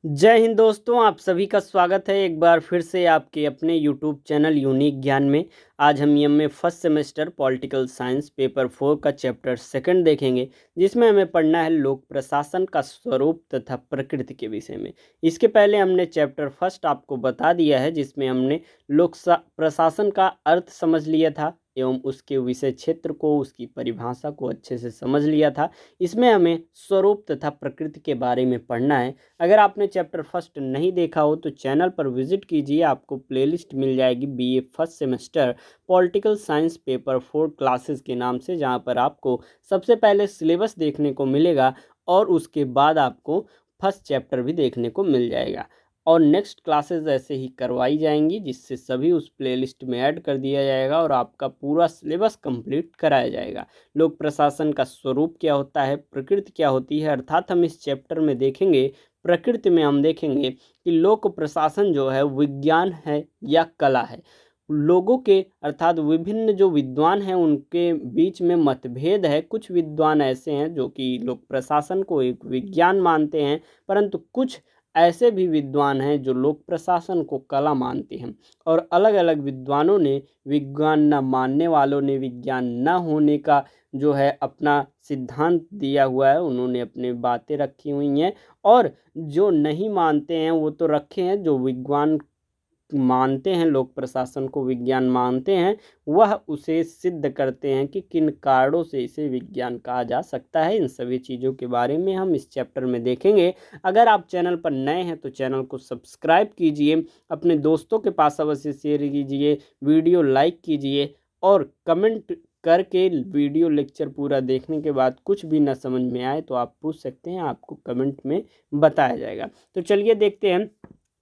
जय हिंद दोस्तों, आप सभी का स्वागत है एक बार फिर से आपके अपने यूट्यूब चैनल यूनिक ज्ञान में। आज हम MA first semester political science paper 4 का चैप्टर सेकंड देखेंगे, जिसमें हमें पढ़ना है लोक प्रशासन का स्वरूप तथा प्रकृति के विषय में। इसके पहले हमने चैप्टर फर्स्ट आपको बता दिया है, जिसमें हमने लोक प्रशासन का अर्थ समझ लिया था एवं उसके विषय क्षेत्र को, उसकी परिभाषा को अच्छे से समझ लिया था। इसमें हमें स्वरूप तथा प्रकृति के बारे में पढ़ना है। अगर आपने चैप्टर फर्स्ट नहीं देखा हो तो चैनल पर विजिट कीजिए, आपको प्लेलिस्ट मिल जाएगी BA first semester political science paper 4 classes के नाम से, जहां पर आपको सबसे पहले सिलेबस देखने को मिलेगा और उसके बाद आपको फर्स्ट चैप्टर भी देखने को मिल जाएगा और नेक्स्ट क्लासेस ऐसे ही करवाई जाएंगी, जिससे सभी उस प्लेलिस्ट में ऐड कर दिया जाएगा और आपका पूरा सिलेबस कंप्लीट कराया जाएगा। लोक प्रशासन का स्वरूप क्या होता है, प्रकृति क्या होती है, अर्थात हम इस चैप्टर में देखेंगे। प्रकृति में हम देखेंगे कि लोक प्रशासन जो है विज्ञान है या कला है। लोगों के अर्थात विभिन्न जो विद्वान हैं उनके बीच में मतभेद है। कुछ विद्वान ऐसे हैं जो कि लोक प्रशासन को एक विज्ञान मानते हैं, परंतु कुछ ऐसे भी विद्वान हैं जो लोक प्रशासन को कला मानते हैं। और अलग अलग विद्वानों ने, विज्ञान न मानने वालों ने, विज्ञान न होने का जो है अपना सिद्धांत दिया हुआ है, उन्होंने अपनी बातें रखी हुई हैं। और जो नहीं मानते हैं वो तो रखे हैं, जो विज्ञान मानते हैं, लोक प्रशासन को विज्ञान मानते हैं, वह उसे सिद्ध करते हैं कि किन कारणों से इसे विज्ञान कहा जा सकता है। इन सभी चीज़ों के बारे में हम इस चैप्टर में देखेंगे। अगर आप चैनल पर नए हैं तो चैनल को सब्सक्राइब कीजिए, अपने दोस्तों के पास अवश्य शेयर कीजिए, वीडियो लाइक कीजिए और कमेंट करके वीडियो लेक्चर पूरा देखने के बाद कुछ भी ना समझ में आए तो आप पूछ सकते हैं, आपको कमेंट में बताया जाएगा। तो चलिए देखते हैं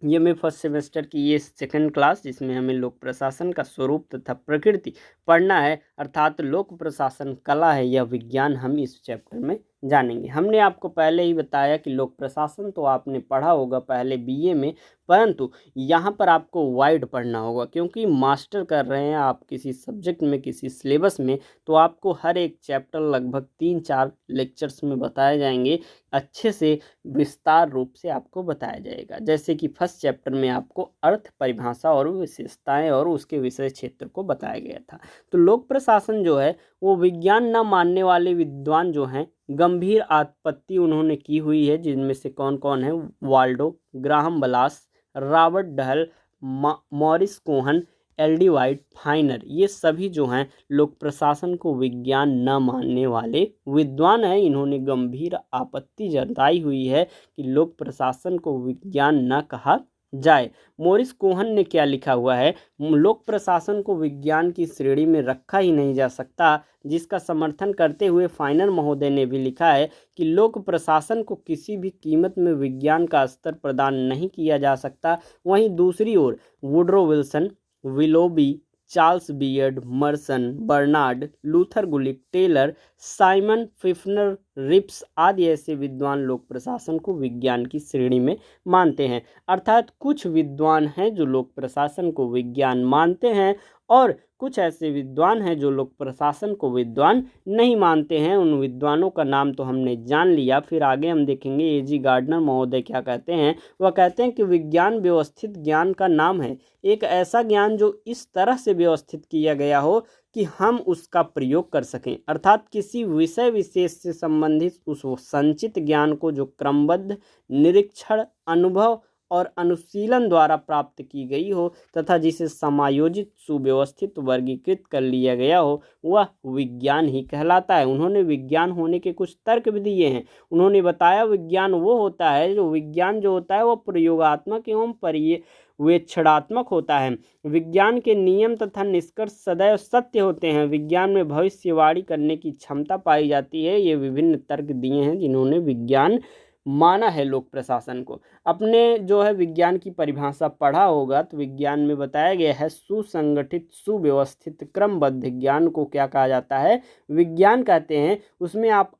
ये मैं फर्स्ट सेमेस्टर की ये सेकंड क्लास, जिसमें हमें लोक प्रशासन का स्वरूप तथा प्रकृति पढ़ना है, अर्थात लोक प्रशासन कला है या विज्ञान, हम इस चैप्टर में जानेंगे। हमने आपको पहले ही बताया कि लोक प्रशासन तो आपने पढ़ा होगा पहले बीए में, परंतु यहाँ पर आपको वाइड पढ़ना होगा, क्योंकि मास्टर कर रहे हैं आप किसी सब्जेक्ट में, किसी सिलेबस में, तो आपको हर एक चैप्टर लगभग 3-4 लेक्चर्स में बताए जाएंगे, अच्छे से विस्तार रूप से आपको बताया जाएगा। जैसे कि फर्स्ट चैप्टर में आपको अर्थ, परिभाषा और विशेषताएं और उसके विषय क्षेत्र को बताया गया था। तो लोक प्रशासन जो है वो विज्ञान न मानने वाले विद्वान जो हैं, गंभीर आपत्ति उन्होंने की हुई है, जिनमें से कौन कौन है, Waldo, Graham Wallas, Robert Dahl, Morris Cohen, L D. White, Finer, ये सभी जो हैं लोक प्रशासन को विज्ञान न मानने वाले विद्वान हैं। इन्होंने गंभीर आपत्ति जताई हुई है कि लोक प्रशासन को विज्ञान न कहा जाए। मोरिस कोहन ने क्या लिखा हुआ है, लोक प्रशासन को विज्ञान की श्रेणी में रखा ही नहीं जा सकता, जिसका समर्थन करते हुए फाइनर महोदय ने भी लिखा है कि लोक प्रशासन को किसी भी कीमत में विज्ञान का स्तर प्रदान नहीं किया जा सकता। वहीं दूसरी ओर Woodrow Wilson, Willoughby, Charles Beard, Merson, Bernard, Luther Gulick, Taylor, Simon Pfiffner, Riggs आदि ऐसे विद्वान लोक प्रशासन को विज्ञान की श्रेणी में मानते हैं। अर्थात कुछ विद्वान हैं जो लोक प्रशासन को विज्ञान मानते हैं और कुछ ऐसे विद्वान हैं जो लोक प्रशासन को विद्वान नहीं मानते हैं। उन विद्वानों का नाम तो हमने जान लिया, फिर आगे हम देखेंगे ए.जी. गार्डनर महोदय क्या कहते हैं। वह कहते हैं कि विज्ञान व्यवस्थित ज्ञान का नाम है, एक ऐसा ज्ञान जो इस तरह से व्यवस्थित किया गया हो कि हम उसका प्रयोग कर सकें, अर्थात किसी विषय विशेष से संबंधित उस संचित ज्ञान को जो क्रमबद्ध निरीक्षण, अनुभव और अनुशीलन द्वारा प्राप्त की गई हो तथा जिसे समायोजित, सुव्यवस्थित, वर्गीकृत कर लिया गया हो, वह विज्ञान ही कहलाता है। उन्होंने विज्ञान होने के कुछ तर्क भी दिए हैं। उन्होंने बताया विज्ञान वो होता है, विज्ञान जो होता है वो प्रयोगात्मक एवं पर्यवेक्षणात्मक होता है। विज्ञान के नियम तथा निष्कर्ष सदैव सत्य होते हैं। विज्ञान में भविष्यवाणी करने की क्षमता पाई जाती है। ये विभिन्न तर्क दिए हैं जिन्होंने विज्ञान माना है लोक प्रशासन को। अपने जो है विज्ञान की परिभाषा पढ़ा होगा तो विज्ञान में बताया गया है, सुसंगठित, सुव्यवस्थित, क्रमबद्ध ज्ञान को क्या कहा जाता है, विज्ञान कहते हैं। उसमें आप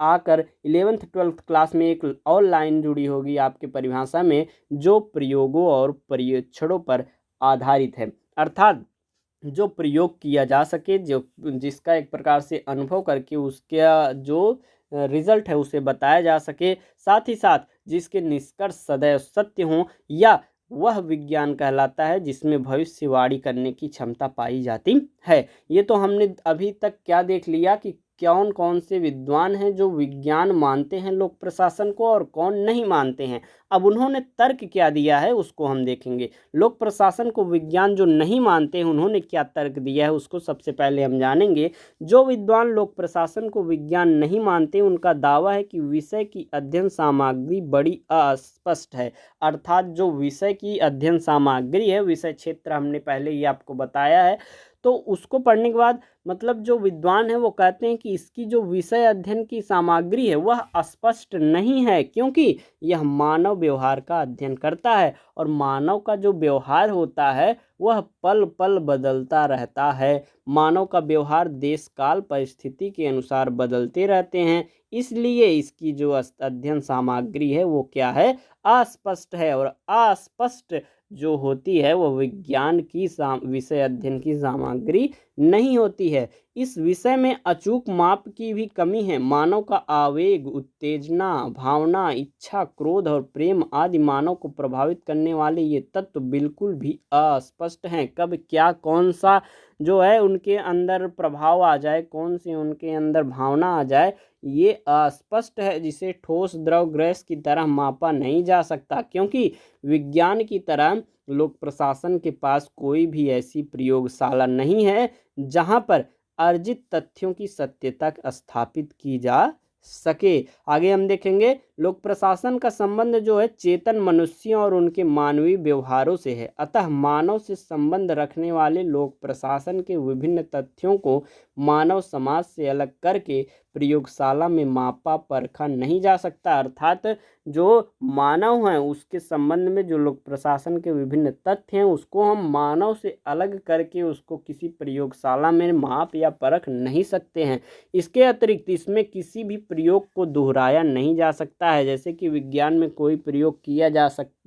आकर 11th-12th क्लास में एक और लाइन जुड़ी होगी आपके परिभाषा में, जो प्रयोगों और परीक्षणों पर आधारित है, अर्थात जो प्रयोग किया जा सके, जो जिसका एक प्रकार से अनुभव करके उसका जो रिजल्ट है उसे बताया जा सके, साथ ही साथ जिसके निष्कर्ष सदैव सत्य हों, या वह विज्ञान कहलाता है जिसमें भविष्यवाणी करने की क्षमता पाई जाती है। ये तो हमने अभी तक क्या देख लिया कि कौन कौन से विद्वान हैं जो विज्ञान मानते हैं लोक प्रशासन को और कौन नहीं मानते हैं। अब उन्होंने तर्क क्या दिया है उसको हम देखेंगे। लोक प्रशासन को विज्ञान जो नहीं मानते हैं उन्होंने क्या तर्क दिया है उसको सबसे पहले हम जानेंगे। जो विद्वान लोक प्रशासन को विज्ञान नहीं मानते उनका दावा है कि विषय की अध्ययन सामग्री बड़ी अस्पष्ट है। अर्थात जो विषय की अध्ययन सामग्री है, विषय क्षेत्र हमने पहले ही आपको बताया है, तो उसको पढ़ने के बाद मतलब जो विद्वान है वो कहते हैं कि इसकी जो विषय अध्ययन की सामग्री है वह स्पष्ट नहीं है, क्योंकि यह मानव व्यवहार का अध्ययन करता है और मानव का जो व्यवहार होता है वह पल पल बदलता रहता है। मानव का व्यवहार देश काल परिस्थिति के अनुसार बदलते रहते हैं, इसलिए इसकी जो अध्ययन सामग्री है वो क्या है, अस्पष्ट है। और अस्पष्ट जो होती है वो विज्ञान की विषय अध्ययन की सामग्री नहीं होती है। इस विषय में अचूक माप की भी कमी है। मानव का आवेग, उत्तेजना, भावना, इच्छा, क्रोध और प्रेम आदि मानव को प्रभावित करने वाले ये तत्व बिल्कुल भी अस्पष्ट हैं। कब क्या कौन सा जो है उनके अंदर प्रभाव आ जाए, कौन सी उनके अंदर भावना आ जाए, ये अस्पष्ट है, जिसे ठोस द्रव गैस की तरह मापा नहीं जा सकता। क्योंकि विज्ञान की तरह लोक प्रशासन के पास कोई भी ऐसी प्रयोगशाला नहीं है जहां पर अर्जित तथ्यों की सत्यता स्थापित की जा सके। आगे हम देखेंगे लोक प्रशासन का संबंध जो है चेतन मनुष्यों और उनके मानवीय व्यवहारों से है। अतः मानव से संबंध रखने वाले लोक प्रशासन के विभिन्न तथ्यों को मानव समाज से अलग करके प्रयोगशाला में मापा परखा नहीं जा सकता। अर्थात जो मानव है उसके संबंध में जो लोक प्रशासन के विभिन्न तथ्य हैं उसको हम मानव से अलग करके उसको किसी प्रयोगशाला में माप या परख नहीं सकते हैं। इसके अतिरिक्त इसमें किसी भी प्रयोग को दोहराया नहीं जा सकता है। जैसे कि विज्ञान में कोई प्रयोग किया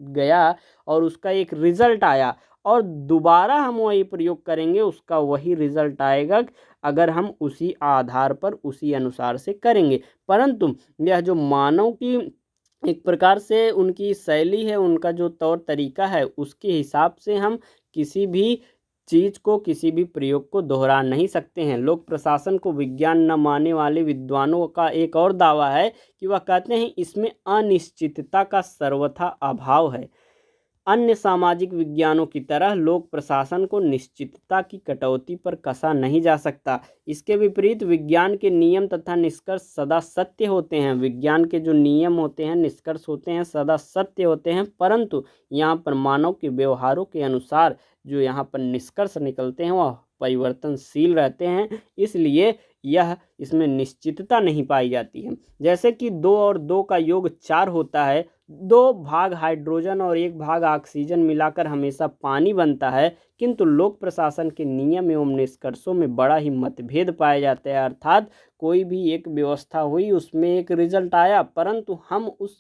गया और उसका एक रिजल्ट आया और दोबारा हम वही प्रयोग करेंगे उसका वही रिजल्ट आएगा अगर हम उसी आधार पर उसी अनुसार से करेंगे। परंतु यह जो मानव की एक प्रकार से उनकी शैली है, उनका जो तौर तरीका है, उसके हिसाब से हम किसी भी चीज़ को, किसी भी प्रयोग को दोहरा नहीं सकते हैं। लोक प्रशासन को विज्ञान न मानने वाले विद्वानों का एक और दावा है कि वह कहते हैं इसमें अनिश्चितता का सर्वथा अभाव है। अन्य सामाजिक विज्ञानों की तरह लोक प्रशासन को निश्चितता की कटौती पर कसा नहीं जा सकता। इसके विपरीत विज्ञान के नियम तथा निष्कर्ष सदा सत्य होते हैं। विज्ञान के जो नियम होते हैं, निष्कर्ष होते हैं, सदा सत्य होते हैं, परंतु यहाँ पर मानव के व्यवहारों के अनुसार जो यहाँ पर निष्कर्ष निकलते हैं वह परिवर्तनशील रहते हैं, इसलिए यह इसमें निश्चितता नहीं पाई जाती है। जैसे कि 2 और 2 का योग 4 होता है, 2 भाग हाइड्रोजन और 1 भाग ऑक्सीजन मिलाकर हमेशा पानी बनता है, किंतु लोक प्रशासन के नियम एवं निष्कर्षों में बड़ा ही मतभेद पाए जाते हैं। अर्थात कोई भी एक व्यवस्था हुई, उसमें एक रिजल्ट आया, परंतु हम उस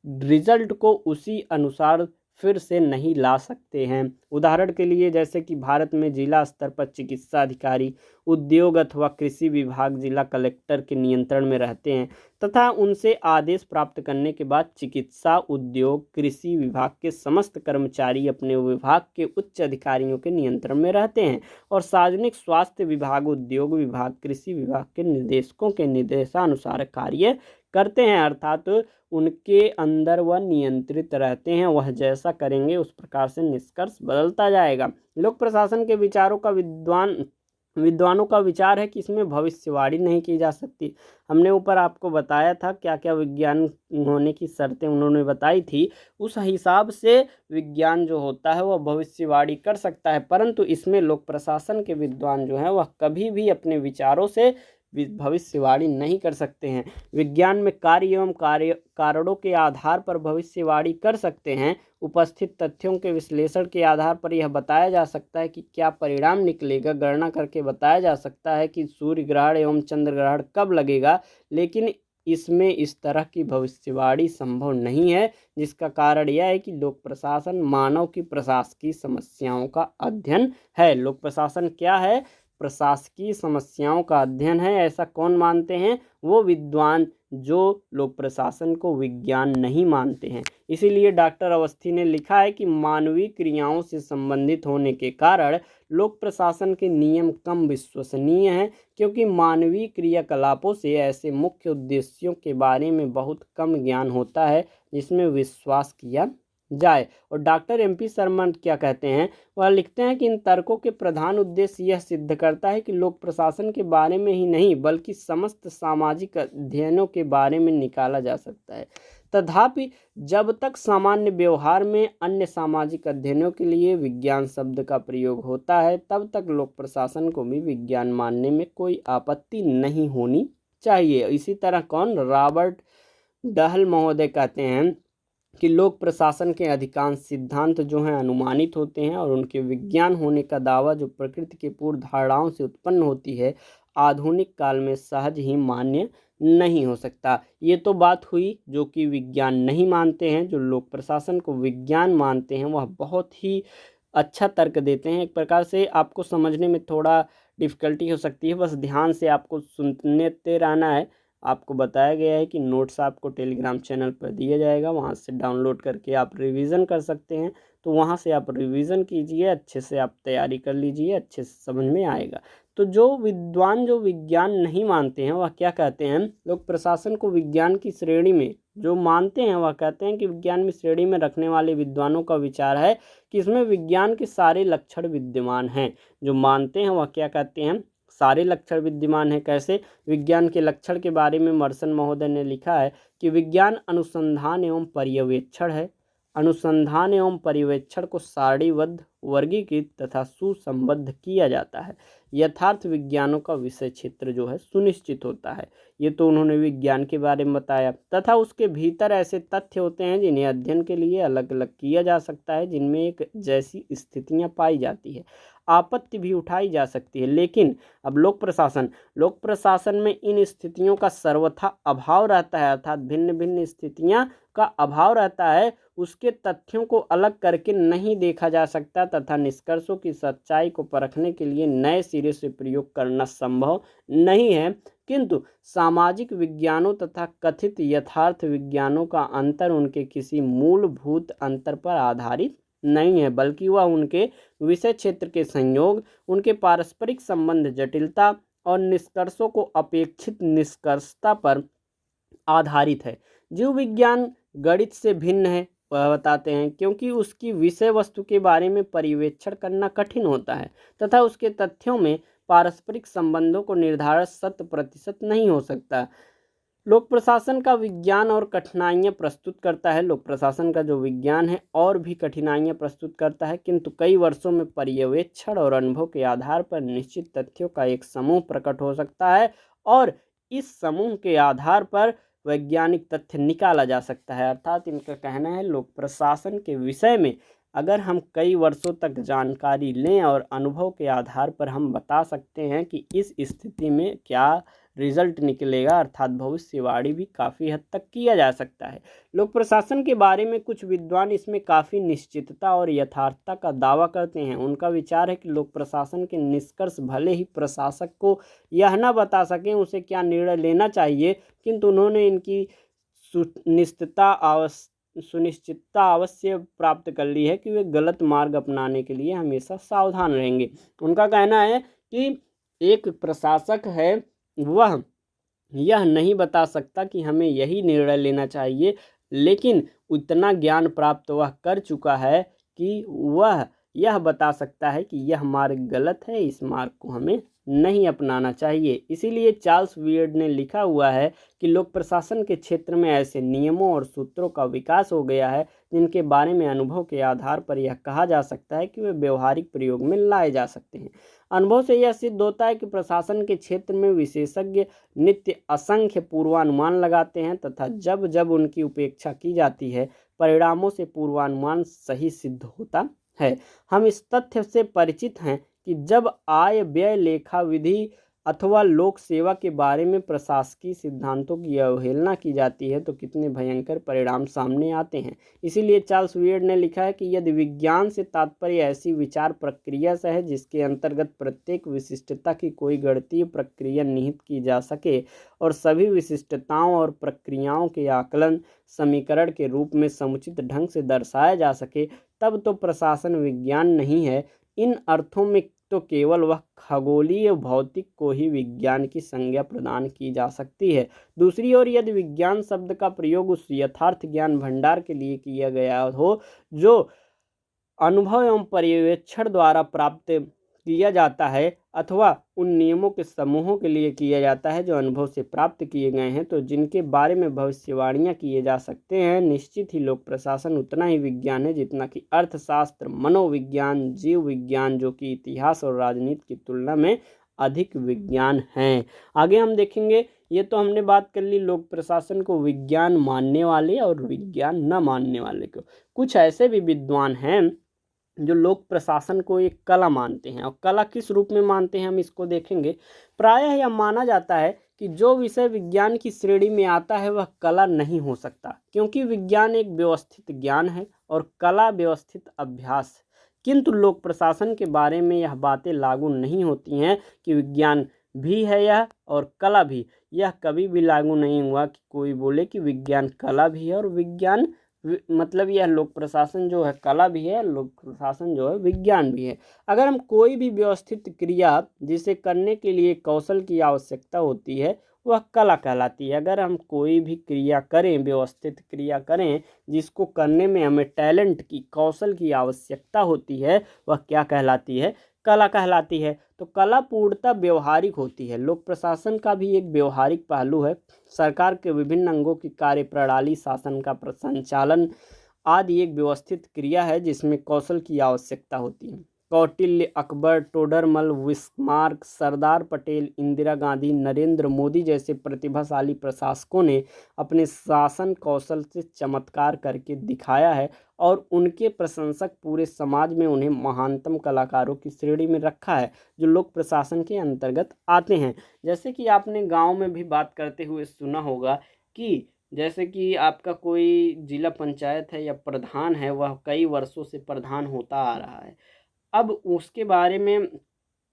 रिजल्ट को उसी अनुसार फिर से नहीं ला सकते हैं। उदाहरण के लिए जैसे कि भारत में जिला स्तर पर चिकित्सा अधिकारी उद्योग अथवा कृषि विभाग जिला कलेक्टर के नियंत्रण में रहते हैं तथा उनसे आदेश प्राप्त करने के बाद चिकित्सा, उद्योग, कृषि विभाग के समस्त कर्मचारी अपने विभाग के उच्च अधिकारियों के नियंत्रण में रहते हैं और सार्वजनिक स्वास्थ्य विभाग, उद्योग विभाग, कृषि विभाग के निर्देशकों के निर्देशानुसार कार्य करते हैं। अर्थात उनके अंदर वह नियंत्रित रहते हैं, वह जैसा करेंगे उस प्रकार से निष्कर्ष बदलता जाएगा। लोक प्रशासन के विचारों का विद्वानों का विचार है कि इसमें भविष्यवाणी नहीं की जा सकती। हमने ऊपर आपको बताया था क्या क्या विज्ञान होने की शर्तें उन्होंने बताई थी, उस हिसाब से विज्ञान जो होता है वह भविष्यवाणी कर सकता है, परंतु इसमें लोक प्रशासन के विद्वान जो हैं वह कभी भी अपने विचारों से भविष्यवाणी नहीं कर सकते हैं। विज्ञान में कार्य एवं कारणों के आधार पर भविष्यवाणी कर सकते हैं। उपस्थित तथ्यों के विश्लेषण के आधार पर यह बताया जा सकता है कि क्या परिणाम निकलेगा, गणना करके बताया जा सकता है कि सूर्य ग्रहण एवं चंद्र ग्रहण कब लगेगा, लेकिन इसमें इस तरह की भविष्यवाणी संभव नहीं है, जिसका कारण यह है कि लोक प्रशासन मानव की प्रशासकीय समस्याओं का अध्ययन है। लोक प्रशासन क्या है? प्रशासकीय समस्याओं का अध्ययन है। ऐसा कौन मानते हैं? वो विद्वान जो लोक प्रशासन को विज्ञान नहीं मानते हैं। इसीलिए डॉक्टर अवस्थी ने लिखा है कि मानवीय क्रियाओं से संबंधित होने के कारण लोक प्रशासन के नियम कम विश्वसनीय हैं, क्योंकि मानवीय क्रियाकलापों से ऐसे मुख्य उद्देश्यों के बारे में बहुत कम ज्ञान होता है जिसमें विश्वास किया जाए। और डॉक्टर MP शर्मा क्या कहते हैं, वह लिखते हैं कि इन तर्कों के प्रधान उद्देश्य यह सिद्ध करता है कि लोक प्रशासन के बारे में ही नहीं बल्कि समस्त सामाजिक अध्ययनों के बारे में निकाला जा सकता है। तथापि जब तक सामान्य व्यवहार में अन्य सामाजिक अध्ययनों के लिए विज्ञान शब्द का प्रयोग होता है, तब तक लोक प्रशासन को भी विज्ञान मानने में कोई आपत्ति नहीं होनी चाहिए। इसी तरह रॉबर्ट डहल महोदय कहते हैं कि लोक प्रशासन के अधिकांश सिद्धांत जो हैं अनुमानित होते हैं और उनके विज्ञान होने का दावा जो प्रकृति के पूर्व धारणाओं से उत्पन्न होती है, आधुनिक काल में सहज ही मान्य नहीं हो सकता। ये तो बात हुई जो कि विज्ञान नहीं मानते हैं। जो लोक प्रशासन को विज्ञान मानते हैं वह बहुत ही अच्छा तर्क देते हैं। एक प्रकार से आपको समझने में थोड़ा डिफ़िकल्टी हो सकती है, बस ध्यान से आपको सुनते रहना है। आपको बताया गया है कि नोट्स आपको टेलीग्राम चैनल पर दिया जाएगा, वहाँ से डाउनलोड करके आप रिवीजन कर सकते हैं। तो वहाँ से आप रिवीजन कीजिए, अच्छे से आप तैयारी कर लीजिए, अच्छे से समझ में आएगा। तो जो विद्वान जो विज्ञान नहीं मानते हैं वह क्या कहते हैं, लोक प्रशासन को विज्ञान की श्रेणी में जो मानते हैं वह कहते हैं कि विज्ञान में श्रेणी में रखने वाले विद्वानों का विचार है कि इसमें विज्ञान के सारे लक्षण विद्यमान हैं। जो मानते हैं वह क्या कहते हैं, सारे लक्षण विद्यमान हैं। कैसे? विज्ञान के लक्षण के बारे में मर्सन महोदय ने लिखा है कि विज्ञान अनुसंधान एवं पर्यवेक्षण है। अनुसंधान एवं पर्यवेक्षण को सारणीबद्ध, वर्गीकृत तथा सुसंबद्ध किया जाता है। यथार्थ विज्ञानों का विषय क्षेत्र जो है सुनिश्चित होता है। ये तो उन्होंने विज्ञान के बारे में बताया। तथा उसके भीतर ऐसे तथ्य होते हैं जिन्हें अध्ययन के लिए अलग अलग किया जा सकता है, जिनमें एक जैसी स्थितियां पाई जाती है, आपत्ति भी उठाई जा सकती है। लेकिन अब लोक प्रशासन में इन स्थितियों का सर्वथा अभाव रहता है, अर्थात भिन्न भिन्न स्थितियां का अभाव रहता है। उसके तथ्यों को अलग करके नहीं देखा जा सकता तथा निष्कर्षों की सच्चाई को परखने के लिए नए सिरे से प्रयोग करना संभव नहीं है। किंतु सामाजिक विज्ञानों तथा कथित यथार्थ विज्ञानों का अंतर उनके किसी मूलभूत अंतर पर आधारित नहीं है, बल्कि वह उनके विषय क्षेत्र के संयोग, उनके पारस्परिक संबंध, जटिलता और निष्कर्षों को अपेक्षित निष्कर्षता पर आधारित है। जीव विज्ञान गणित से भिन्न है, वह बताते हैं, क्योंकि उसकी विषय वस्तु के बारे में पर्यवेक्षण करना कठिन होता है तथा उसके तथ्यों में पारस्परिक संबंधों को निर्धारण 100% नहीं हो सकता। लोक प्रशासन का विज्ञान और कठिनाइयाँ प्रस्तुत करता है। लोक प्रशासन का जो विज्ञान है और भी कठिनाइयाँ प्रस्तुत करता है, किंतु कई वर्षों में पर्यवेक्षण और अनुभव के आधार पर निश्चित तथ्यों का एक समूह प्रकट हो सकता है और इस समूह के आधार पर वैज्ञानिक तथ्य निकाला जा सकता है। अर्थात इनका कहना है लोक प्रशासन के विषय में अगर हम कई वर्षों तक जानकारी लें और अनुभव के आधार पर हम बता सकते हैं कि इस स्थिति में क्या रिजल्ट निकलेगा, अर्थात भविष्यवाणी भी काफ़ी हद तक किया जा सकता है। लोक प्रशासन के बारे में कुछ विद्वान इसमें काफ़ी निश्चितता और यथार्थता का दावा करते हैं। उनका विचार है कि लोक प्रशासन के निष्कर्ष भले ही प्रशासक को यह न बता सकें उसे क्या निर्णय लेना चाहिए, किंतु उन्होंने इनकी सुनिश्चितता अवश्य प्राप्त कर ली है कि वे गलत मार्ग अपनाने के लिए हमेशा सावधान रहेंगे। उनका कहना है कि एक प्रशासक है वह यह नहीं बता सकता कि हमें यही निर्णय लेना चाहिए, लेकिन उतना ज्ञान प्राप्त वह कर चुका है कि वह यह बता सकता है कि यह मार्ग गलत है, इस मार्ग को हमें नहीं अपनाना चाहिए। इसीलिए चार्ल्स वियर्ड ने लिखा हुआ है कि लोक प्रशासन के क्षेत्र में ऐसे नियमों और सूत्रों का विकास हो गया है जिनके बारे में अनुभव के आधार पर यह कहा जा सकता है कि वे व्यवहारिक प्रयोग में लाए जा सकते हैं। अनुभव से यह सिद्ध होता है कि प्रशासन के क्षेत्र में विशेषज्ञ नित्य असंख्य पूर्वानुमान लगाते हैं तथा जब जब उनकी उपेक्षा की जाती है परिणामों से पूर्वानुमान सही सिद्ध होता है। हम इस तथ्य से परिचित हैं कि जब आय व्यय लेखा विधि अथवा लोक सेवा के बारे में प्रशासकीय सिद्धांतों की अवहेलना की जाती है तो कितने भयंकर परिणाम सामने आते हैं। इसीलिए चार्ल्स वियर्ड ने लिखा है कि यदि विज्ञान से तात्पर्य ऐसी विचार प्रक्रिया से है जिसके अंतर्गत प्रत्येक विशिष्टता की कोई गणितीय प्रक्रिया निहित की जा सके और सभी विशिष्टताओं और प्रक्रियाओं के आकलन समीकरण के रूप में समुचित ढंग से दर्शाया जा सके, तब तो प्रशासन विज्ञान नहीं है। इन अर्थों में तो केवल वह खगोलीय भौतिक को ही विज्ञान की संज्ञा प्रदान की जा सकती है। दूसरी ओर यदि विज्ञान शब्द का प्रयोग उस यथार्थ ज्ञान भंडार के लिए किया गया हो जो अनुभव एवं पर्यवेक्षण द्वारा प्राप्त किया जाता है अथवा उन नियमों के समूहों के लिए किया जाता है जो अनुभव से प्राप्त किए गए हैं तो जिनके बारे में भविष्यवाणियां किए जा सकते हैं, निश्चित ही लोक प्रशासन उतना ही विज्ञान है जितना कि अर्थशास्त्र, मनोविज्ञान, जीव विज्ञान जो कि इतिहास और राजनीति की तुलना में अधिक विज्ञान हैं। आगे हम देखेंगे, ये तो हमने बात कर ली लोक प्रशासन को विज्ञान मानने वाले और विज्ञान न मानने वाले को। कुछ ऐसे भी विद्वान हैं जो लोक प्रशासन को एक कला मानते हैं, और कला किस रूप में मानते हैं हम इसको देखेंगे। प्रायः यह माना जाता है कि जो विषय विज्ञान की श्रेणी में आता है वह कला नहीं हो सकता, क्योंकि विज्ञान एक व्यवस्थित ज्ञान है और कला व्यवस्थित अभ्यास है। किंतु लोक प्रशासन के बारे में यह बातें लागू नहीं होती हैं कि विज्ञान भी है यह और कला भी। यह कभी भी लागू नहीं हुआ कि कोई बोले कि विज्ञान कला भी है और विज्ञान मतलब यह लोक प्रशासन जो है कला भी है, लोक प्रशासन जो है विज्ञान भी है। अगर हम कोई भी व्यवस्थित क्रिया जिसे करने के लिए कौशल की आवश्यकता होती है वह कला कहलाती है। अगर हम कोई भी क्रिया करें, व्यवस्थित क्रिया करें जिसको करने में हमें टैलेंट की, कौशल की आवश्यकता होती है, वह क्या कहलाती है? कला कहलाती है। तो कला पूर्णतः व्यवहारिक होती है। लोक प्रशासन का भी एक व्यवहारिक पहलू है। सरकार के विभिन्न अंगों की कार्यप्रणाली, शासन का संचालन आदि एक व्यवस्थित क्रिया है जिसमें कौशल की आवश्यकता होती है। कौटिल्य, अकबर, टोडरमल, बिस्मार्क, सरदार पटेल, इंदिरा गांधी, नरेंद्र मोदी जैसे प्रतिभाशाली प्रशासकों ने अपने शासन कौशल से चमत्कार करके दिखाया है और उनके प्रशंसक पूरे समाज में उन्हें महानतम कलाकारों की श्रेणी में रखा है जो लोक प्रशासन के अंतर्गत आते हैं। जैसे कि आपने गांव में भी बात करते हुए सुना होगा कि जैसे कि आपका कोई जिला पंचायत है या प्रधान है, वह कई वर्षों से प्रधान होता आ रहा है। अब उसके बारे में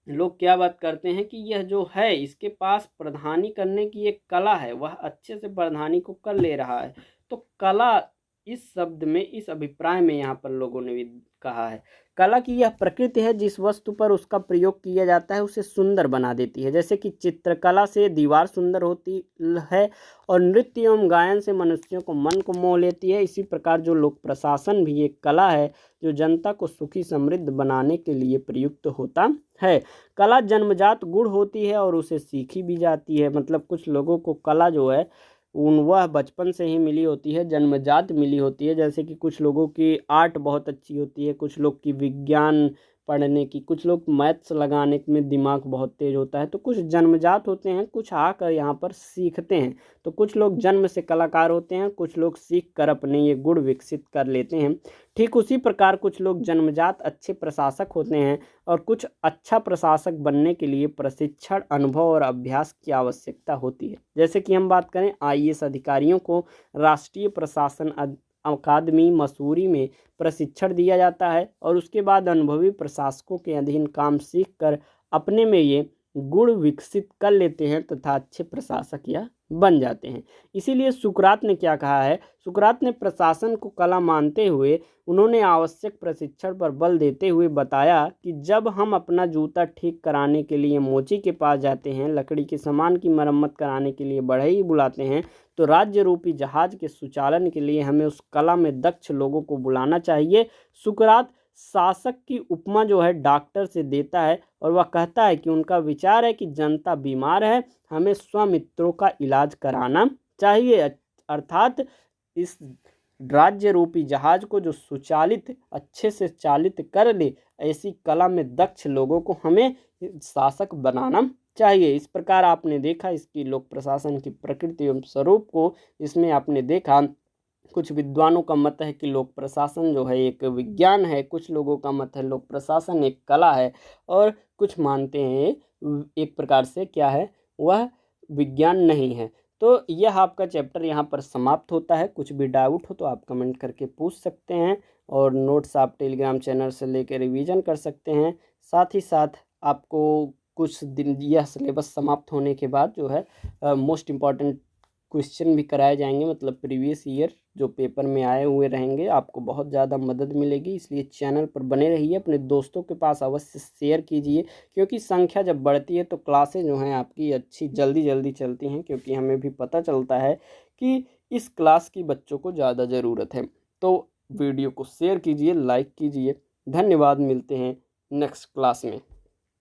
लोग क्या बात करते हैं कि यह जो है इसके पास प्रधानी करने की एक कला है, वह अच्छे से प्रधानी को कर ले रहा है। तो कला इस शब्द में, इस अभिप्राय में यहाँ पर लोगों ने भी कहा है कला की यह प्रकृति है जिस वस्तु पर उसका प्रयोग किया जाता है उसे सुंदर बना देती है। जैसे कि चित्रकला से दीवार सुंदर होती है और नृत्य एवं गायन से मनुष्यों को मन को मोह लेती है, इसी प्रकार जो लोक प्रशासन भी एक कला है जो जनता को सुखी समृद्ध बनाने के लिए प्रयुक्त होता है। कला जन्मजात गुण होती है और उसे सीखी भी जाती है। मतलब कुछ लोगों को कला जो है वह बचपन से ही मिली होती है, जन्मजात मिली होती है। जैसे कि कुछ लोगों की आर्ट बहुत अच्छी होती है, कुछ लोग की विज्ञान पढ़ने की, कुछ लोग मैथ्स लगाने में दिमाग बहुत तेज होता है। तो कुछ जन्मजात होते हैं, कुछ आकर यहाँ पर सीखते हैं। तो कुछ लोग जन्म से कलाकार होते हैं, कुछ लोग सीख कर अपने ये गुण विकसित कर लेते हैं। ठीक उसी प्रकार कुछ लोग जन्मजात अच्छे प्रशासक होते हैं और कुछ अच्छा प्रशासक बनने के लिए प्रशिक्षण, अनुभव और अभ्यास की आवश्यकता होती है। जैसे कि हम बात करें IAS अधिकारियों को राष्ट्रीय प्रशासन अकादमी मसूरी में प्रशिक्षण दिया जाता है और उसके बाद अनुभवी प्रशासकों के अधीन काम सीखकर अपने में ये गुण विकसित कर लेते हैं तथा अच्छे प्रशासक या बन जाते हैं। इसीलिए सुकरात ने क्या कहा है? सुकरात ने प्रशासन को कला मानते हुए उन्होंने आवश्यक प्रशिक्षण पर बल देते हुए बताया कि जब हम अपना जूता ठीक कराने के लिए मोची के पास जाते हैं, लकड़ी के सामान की मरम्मत कराने के लिए बढ़ई बुलाते हैं, तो राज्य रूपी जहाज के सुचालन के लिए हमें उस कला में दक्ष लोगों को बुलाना चाहिए। सुकरात शासक की उपमा जो है डॉक्टर से देता है और वह कहता है कि उनका विचार है कि जनता बीमार है, हमें स्वामित्रों का इलाज कराना चाहिए। अर्थात इस राज्य रूपी जहाज को जो सुचालित, अच्छे से चालित कर ले, ऐसी कला में दक्ष लोगों को हमें शासक बनाना चाहिए। इस प्रकार आपने देखा इसकी लोक प्रशासन की प्रकृति एवं स्वरूप को, इसमें आपने देखा कुछ विद्वानों का मत है कि लोक प्रशासन जो है एक विज्ञान है, कुछ लोगों का मत है लोक प्रशासन एक कला है, और कुछ मानते हैं एक प्रकार से क्या है, वह विज्ञान नहीं है। तो यह आपका चैप्टर यहाँ पर समाप्त होता है। कुछ भी डाउट हो तो आप कमेंट करके पूछ सकते हैं, और नोट्स आप टेलीग्राम चैनल से लेकर रिवीजन कर सकते हैं। साथ ही साथ आपको कुछ दिन यह सिलेबस समाप्त होने के बाद जो है मोस्ट इम्पॉर्टेंट क्वेश्चन भी कराए जाएंगे, मतलब प्रीवियस ईयर जो पेपर में आए हुए रहेंगे। आपको बहुत ज़्यादा मदद मिलेगी, इसलिए चैनल पर बने रहिए, अपने दोस्तों के पास अवश्य शेयर कीजिए, क्योंकि संख्या जब बढ़ती है तो क्लासें जो हैं आपकी अच्छी जल्दी जल्दी चलती हैं, क्योंकि हमें भी पता चलता है कि इस क्लास की बच्चों को ज़्यादा ज़रूरत है। तो वीडियो को शेयर कीजिए, लाइक कीजिए। धन्यवाद, मिलते हैं नेक्स्ट क्लास में।